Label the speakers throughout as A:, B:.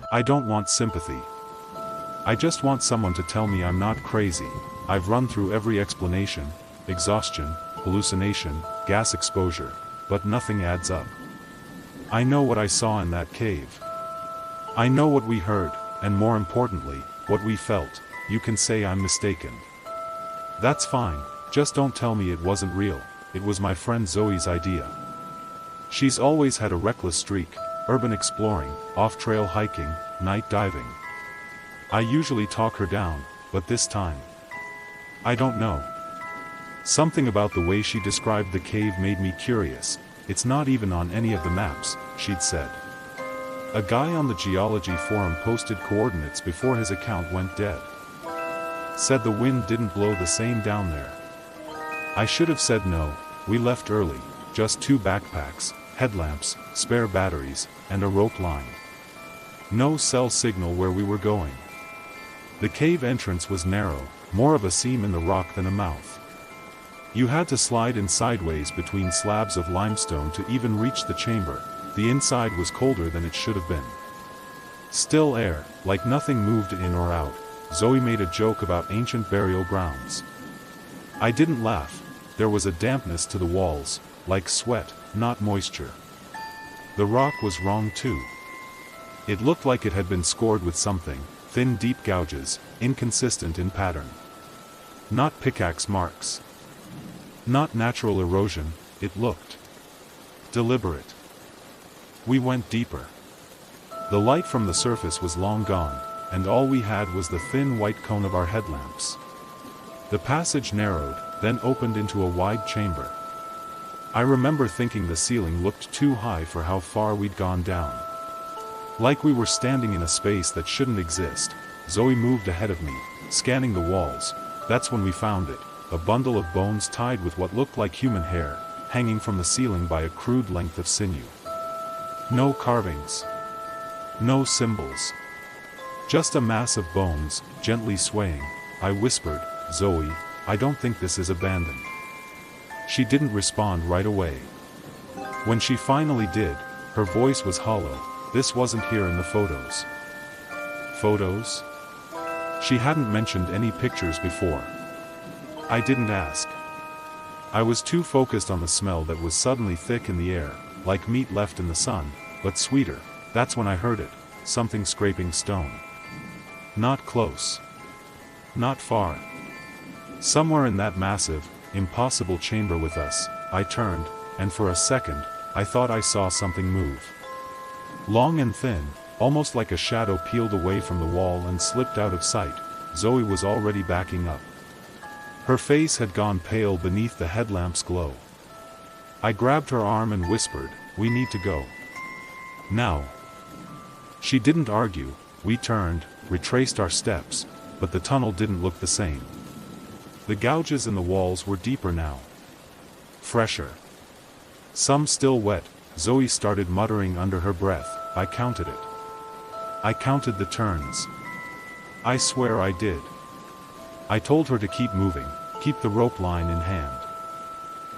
A: I don't want sympathy. I just want someone to tell me I'm not crazy. I've run through every explanation: exhaustion, hallucination, gas exposure, but nothing adds up. I know what I saw in that cave. I know what we heard, and more importantly, what we felt. You can say I'm mistaken. That's fine, just don't tell me it wasn't real. It was my friend Zoe's idea. She's always had a reckless streak: urban exploring, off-trail hiking, night diving. I usually talk her down, but this time, I don't know. Something about the way she described the cave made me curious. It's not even on any of the maps, she'd said. A guy on the geology forum posted coordinates before his account went dead. Said the wind didn't blow the same down there. I should have said no. We left early, just 2 backpacks, headlamps, spare batteries, and a rope line. No cell signal where we were going. The cave entrance was narrow, more of a seam in the rock than a mouth. You had to slide in sideways between slabs of limestone to even reach the chamber. The inside was colder than it should have been. Still air, like nothing moved in or out. Zoe made a joke about ancient burial grounds. I didn't laugh. There was a dampness to the walls, like sweat, not moisture. The rock was wrong too. It looked like it had been scored with something: thin deep gouges, inconsistent in pattern. Not pickaxe marks. Not natural erosion. It looked deliberate. We went deeper. The light from the surface was long gone, and all we had was the thin white cone of our headlamps. The passage narrowed, then opened into a wide chamber. I remember thinking the ceiling looked too high for how far we'd gone down. Like we were standing in a space that shouldn't exist. Zoe moved ahead of me, scanning the walls. That's when we found it: a bundle of bones tied with what looked like human hair, hanging from the ceiling by a crude length of sinew. No carvings. No symbols. Just a mass of bones, gently swaying. I whispered, "Zoe, I don't think this is abandoned." She didn't respond right away. When she finally did, her voice was hollow. "This wasn't here in the photos." Photos? She hadn't mentioned any pictures before. I didn't ask. I was too focused on the smell that was suddenly thick in the air, like meat left in the sun, but sweeter. That's when I heard it: something scraping stone. Not close. Not far. Somewhere in that massive, impossible chamber with us. I turned, and for a second, I thought I saw something move. Long and thin, almost like a shadow peeled away from the wall and slipped out of sight. Zoe was already backing up. Her face had gone pale beneath the headlamp's glow. I grabbed her arm and whispered, "We need to go. Now." She didn't argue. We turned, retraced our steps, but the tunnel didn't look the same. The gouges in the walls were deeper now. Fresher. Some still wet. Zoe started muttering under her breath. I counted it. I counted the turns. I swear I did. I told her to keep moving, keep the rope line in hand.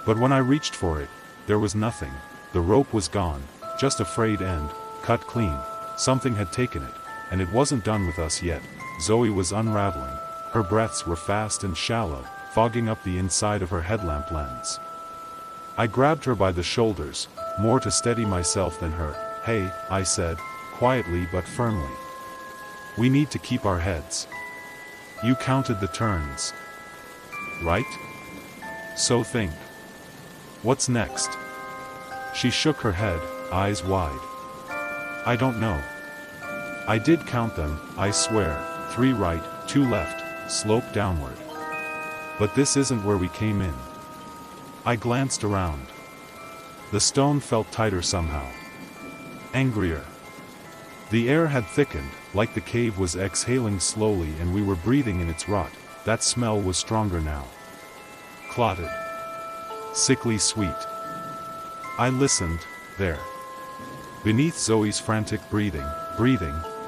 A: But when I reached for it, there was nothing. The rope was gone, just a frayed end, cut clean. Something had taken it, and it wasn't done with us yet. Zoe was unraveling. Her breaths were fast and shallow, fogging up the inside of her headlamp lens. I grabbed her by the shoulders, more to steady myself than her. "Hey," I said, quietly but firmly. "We need to keep our heads. You counted the turns, right? So think. What's next?" She shook her head, eyes wide. "I don't know. I did count them, I swear. 3 right, 2 left, slope downward. But this isn't where we came in." I glanced around. The stone felt tighter somehow. Angrier. The air had thickened, like the cave was exhaling slowly and we were breathing in its rot. That smell was stronger now. Clotted. Sickly sweet. I listened, there. Beneath Zoe's frantic breathing,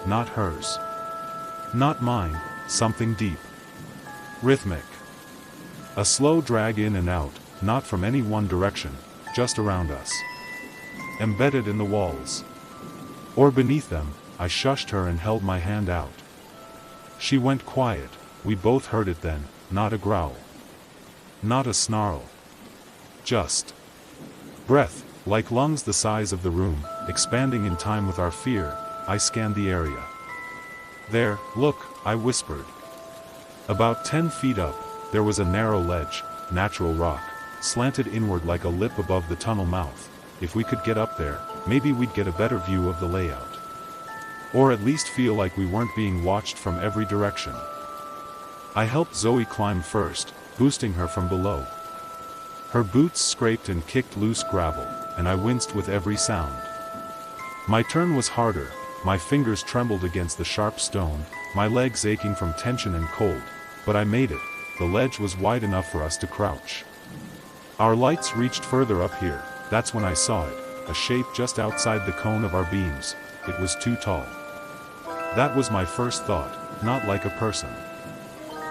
A: not hers. Not mine, something deep. Rhythmic. A slow drag in and out, not from any one direction, just around us. Embedded in the walls. Or beneath them, I shushed her and held my hand out. She went quiet. We both heard it then, not a growl. Not a snarl. Just breath, like lungs the size of the room, expanding in time with our fear. I scanned the area. There, look, I whispered. About 10 feet up, there was a narrow ledge, natural rock, slanted inward like a lip above the tunnel mouth. If we could get up there, maybe we'd get a better view of the layout. Or at least feel like we weren't being watched from every direction. I helped Zoe climb first, boosting her from below. Her boots scraped and kicked loose gravel, and I winced with every sound. My turn was harder, my fingers trembled against the sharp stone, my legs aching from tension and cold, but I made it. The ledge was wide enough for us to crouch. Our lights reached further up here. That's when I saw it, a shape just outside the cone of our beams. It was too tall. That was my first thought, not like a person.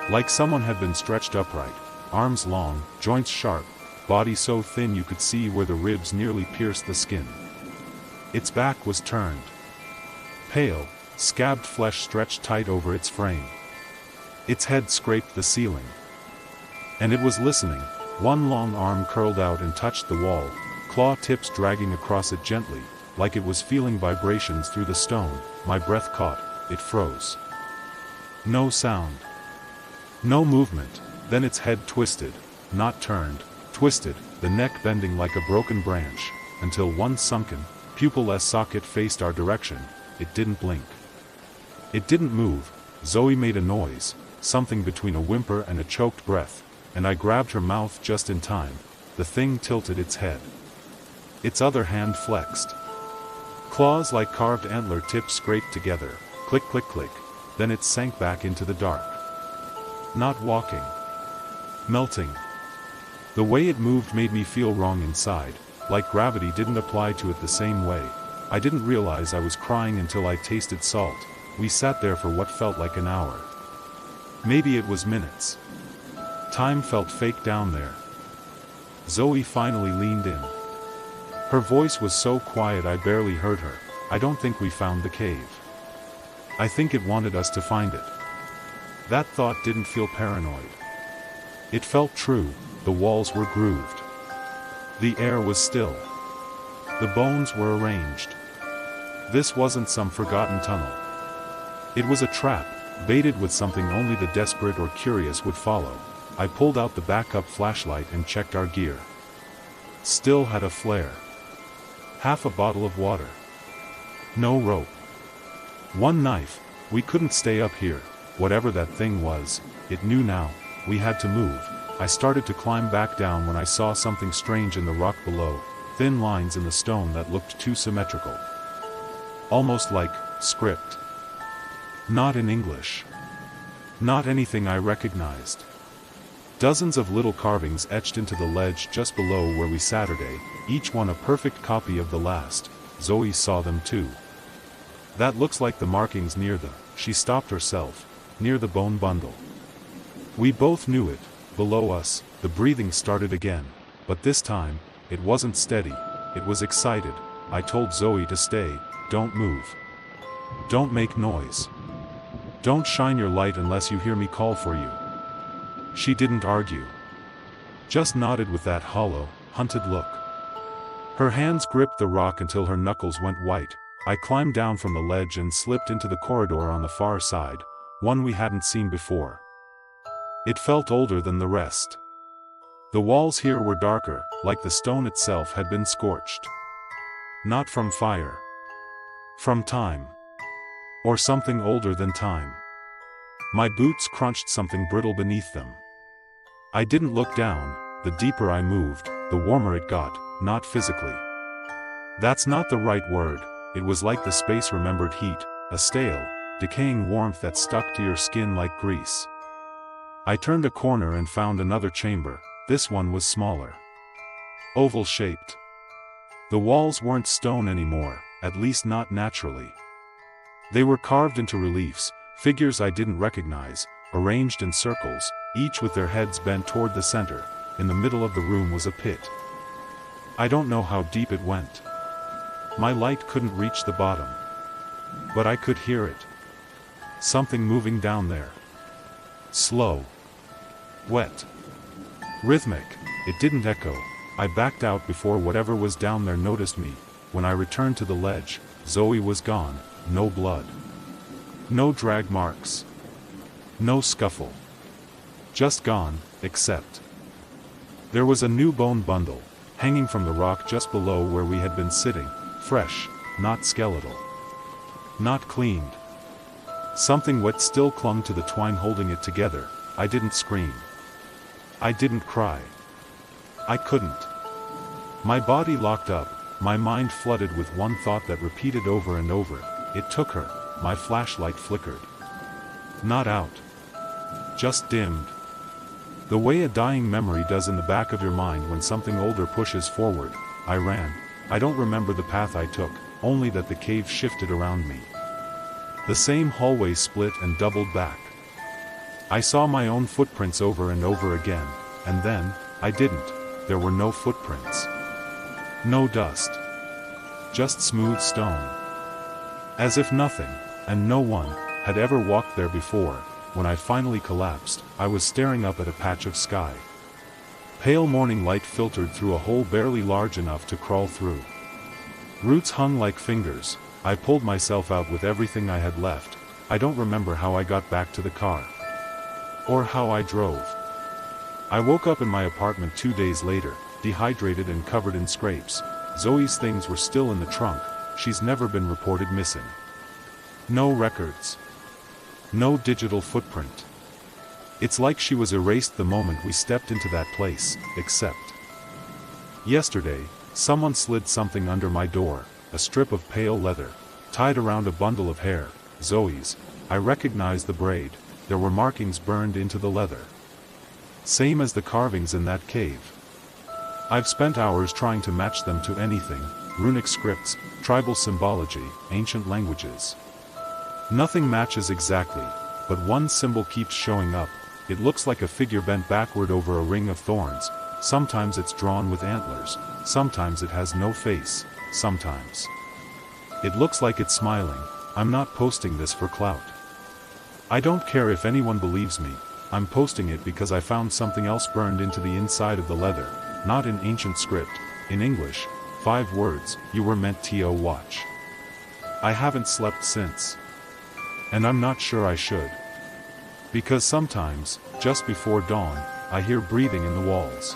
A: Like someone had been stretched upright, arms long, joints sharp, body so thin you could see where the ribs nearly pierced the skin. Its back was turned. Pale, scabbed flesh stretched tight over its frame. Its head scraped the ceiling. And it was listening. One long arm curled out and touched the wall, claw tips dragging across it gently, like it was feeling vibrations through the stone. My breath caught, it froze. No sound. No movement. Then its head twisted, not turned, twisted, the neck bending like a broken branch, until one sunken, pupil-less socket faced our direction. It didn't blink. It didn't move. Zoe made a noise, something between a whimper and a choked breath, and I grabbed her mouth just in time. The thing tilted its head. Its other hand flexed. Claws like carved antler tips scraped together, click click click, then it sank back into the dark. Not walking. Melting. The way it moved made me feel wrong inside, like gravity didn't apply to it the same way. I didn't realize I was crying until I tasted salt. We sat there for what felt like an hour. Maybe it was minutes. Time felt fake down there. Zoe finally leaned in. Her voice was so quiet I barely heard her. I don't think we found the cave. I think it wanted us to find it. That thought didn't feel paranoid. It felt true. The walls were grooved. The air was still. The bones were arranged. This wasn't some forgotten tunnel. It was a trap, baited with something only the desperate or curious would follow. I pulled out the backup flashlight and checked our gear. Still had a flare. Half a bottle of water. No rope. One knife. We couldn't stay up here. Whatever that thing was, it knew now. We had to move. I started to climb back down when I saw something strange in the rock below. Thin lines in the stone that looked too symmetrical. Almost like script. Not in English. Not anything I recognized. Dozens of little carvings etched into the ledge just below where we Saturday, each one a perfect copy of the last. Zoe saw them too. That looks like the markings near the, she stopped herself, near the bone bundle. We both knew it. Below us, the breathing started again, but this time, it wasn't steady, it was excited. I told Zoe to stay. Don't move. Don't make noise. Don't shine your light unless you hear me call for you. She didn't argue. Just nodded with that hollow, hunted look. Her hands gripped the rock until her knuckles went white. I climbed down from the ledge and slipped into the corridor on the far side, one we hadn't seen before. It felt older than the rest. The walls here were darker, like the stone itself had been scorched. Not from fire. From time. Or something older than time. My boots crunched something brittle beneath them. I didn't look down. The deeper I moved, the warmer it got, not physically. That's not the right word. It was like the space remembered heat, a stale, decaying warmth that stuck to your skin like grease. I turned a corner and found another chamber. This one was smaller. Oval-shaped. The walls weren't stone anymore, at least not naturally. They were carved into reliefs, figures I didn't recognize, arranged in circles, each with their heads bent toward the center. In the middle of the room was a pit. I don't know how deep it went. My light couldn't reach the bottom. But I could hear it. Something moving down there. Slow. Wet. Rhythmic. It didn't echo. I backed out before whatever was down there noticed me. When I returned to the ledge, Zoe was gone. No blood. No drag marks. No scuffle. Just gone, except there was a new bone bundle, hanging from the rock just below where we had been sitting, fresh, not skeletal. Not cleaned. Something wet still clung to the twine holding it together. I didn't scream. I didn't cry. I couldn't. My body locked up, my mind flooded with one thought that repeated over and over. It took her. My flashlight flickered. Not out. Just dimmed. The way a dying memory does in the back of your mind when something older pushes forward. I ran. I don't remember the path I took, only that the cave shifted around me. The same hallway split and doubled back. I saw my own footprints over and over again, and then, I didn't. There were no footprints. No dust. Just smooth stone. As if nothing, and no one, had ever walked there before. When I finally collapsed, I was staring up at a patch of sky. Pale morning light filtered through a hole barely large enough to crawl through. Roots hung like fingers. I pulled myself out with everything I had left. I don't remember how I got back to the car. Or how I drove. I woke up in my apartment 2 days later, dehydrated and covered in scrapes. Zoe's things were still in the trunk. She's never been reported missing. No records. No digital footprint. It's like she was erased the moment we stepped into that place, except yesterday, someone slid something under my door, a strip of pale leather, tied around a bundle of hair, Zoe's. I recognized the braid. There were markings burned into the leather. Same as the carvings in that cave. I've spent hours trying to match them to anything, runic scripts, tribal symbology, ancient languages. Nothing matches exactly, but one symbol keeps showing up. It looks like a figure bent backward over a ring of thorns. Sometimes it's drawn with antlers, sometimes it has no face, sometimes it looks like it's smiling. I'm not posting this for clout. I don't care if anyone believes me. I'm posting it because I found something else burned into the inside of the leather, not in ancient script, in English, 5 words, you were meant to watch. I haven't slept since. And I'm not sure I should. Because sometimes, just before dawn, I hear breathing in the walls.